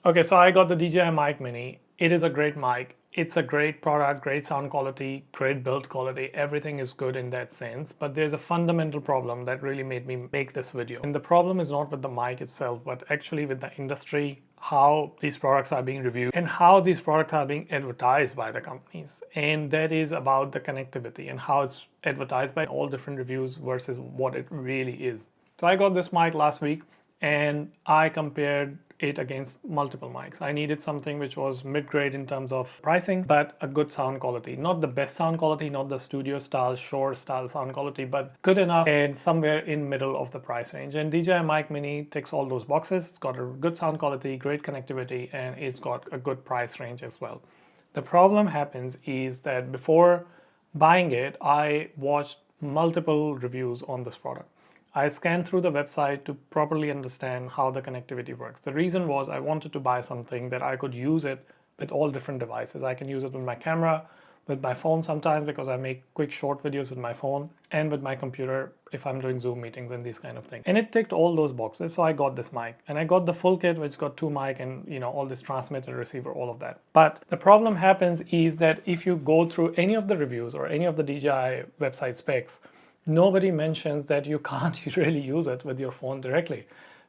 Okay, so I got the DJI Mic Mini. It is a great mic. It's a great product, great sound quality, great build quality. Everything is good in that sense, but there's a fundamental problem that really made me make this video. And the problem is not with the mic itself, but actually with the industry, how these products are being reviewed and how these products are being advertised by the companies. And that is about the connectivity and how it's advertised by all different reviews versus what it really is. So I got this mic last week and I compared it against multiple mics. I needed something which was mid-grade in terms of pricing, but a good sound quality. Not the best sound quality, not the studio style, Shure style sound quality, but good enough and somewhere in middle of the price range. And DJI Mic Mini ticks all those boxes. It's got a good sound quality, great connectivity, and it's got a good price range as well. The problem happens is that before buying it, I watched multiple reviews on this product. I scanned through the website to properly understand how the connectivity works. The reason was I wanted to buy something that I could use it with all different devices. I can use it with my camera, with my phone sometimes because I make quick short videos with my phone, and with my computer if I'm doing Zoom meetings and these kind of things. And it ticked all those boxes, so I got this mic. And I got the full kit, which got two mic and all this transmitter, receiver, all of that. But the problem happens is that if you go through any of the reviews or any of the DJI website specs, nobody mentions that you can't really use it with your phone directly.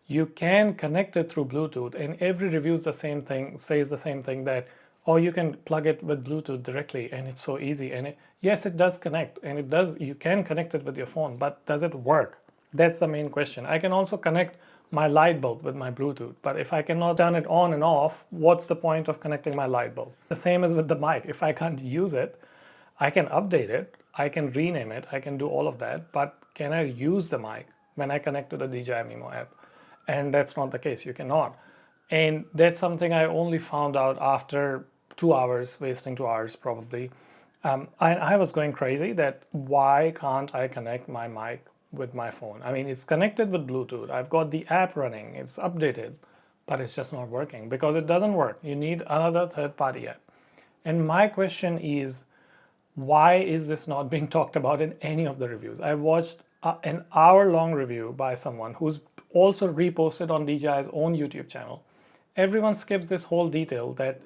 You can connect it through Bluetooth, and every review is the same thing, says the same thing, that oh, you can plug it with Bluetooth directly and it's so easy. And yes, it does connect, and it does, you can connect it with your phone, but does it work? That's the main question. I can also connect my light bulb with my Bluetooth, but if I cannot turn it on and off, what's the point of connecting my light bulb? The same as with the mic. If I can't use it, I can update it, I can rename it, I can do all of that, but can I use the mic when I connect to the DJI Mimo app? And that's not the case, you cannot. And that's something I only found out after 2 hours, wasting 2 hours probably. I was going crazy that why can't I connect my mic with my phone? I mean, it's connected with Bluetooth, I've got the app running, it's updated, but it's just not working because it doesn't work. You need another third-party app. And my question is, why is this not being talked about in any of the reviews? I watched an hour-long review by someone who's also reposted on DJI's own YouTube channel. Everyone skips this whole detail that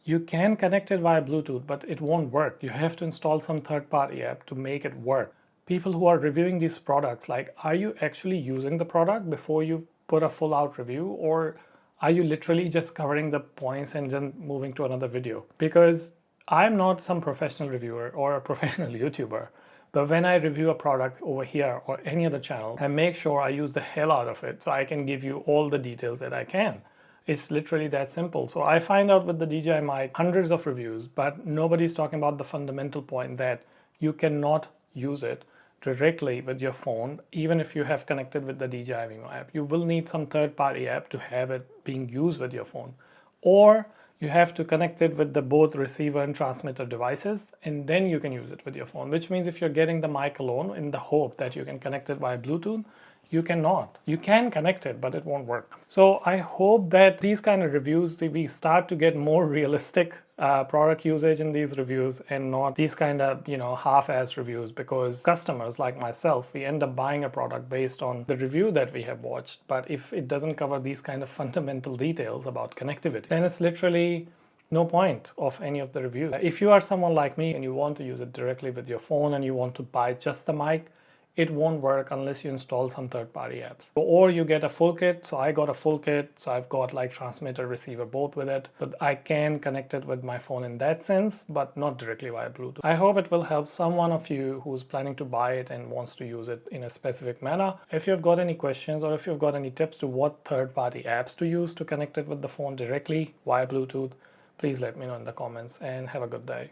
you can connect it via Bluetooth, but it won't work. You have to install some third-party app to make it work. People who are reviewing these products, like, are you actually using the product before you put a full-out review, or are you literally just covering the points and then moving to another video? Because I'm not some professional reviewer or a professional YouTuber, but when I review a product over here or any other channel, I make sure I use the hell out of it so I can give you all the details that I can. It's literally that simple. So I find out with the DJI Mic hundreds of reviews, but nobody's talking about the fundamental point that you cannot use it directly with your phone, even if you have connected with the DJI Mimo app. You will need some third-party app to have it being used with your phone. Or you have to connect it with the both receiver and transmitter devices, and then you can use it with your phone, which means if you're getting the mic alone in the hope that you can connect it via Bluetooth, you cannot. You can connect it, but it won't work. So I hope that these kind of reviews, we start to get more realistic product usage in these reviews and not these kind of half-ass reviews, because customers like myself, we end up buying a product based on the review that we have watched, but if it doesn't cover these kind of fundamental details about connectivity, then it's literally no point of any of the reviews. If you are someone like me and you want to use it directly with your phone and you want to buy just the mic, it won't work unless you install some third-party apps. Or you get a full kit. So I got a full kit, so I've got like transmitter, receiver, both with it. But I can connect it with my phone in that sense, but not directly via Bluetooth. I hope it will help someone of you who's planning to buy it and wants to use it in a specific manner. If you've got any questions or if you've got any tips to what third-party apps to use to connect it with the phone directly via Bluetooth, please let me know in the comments, and have a good day.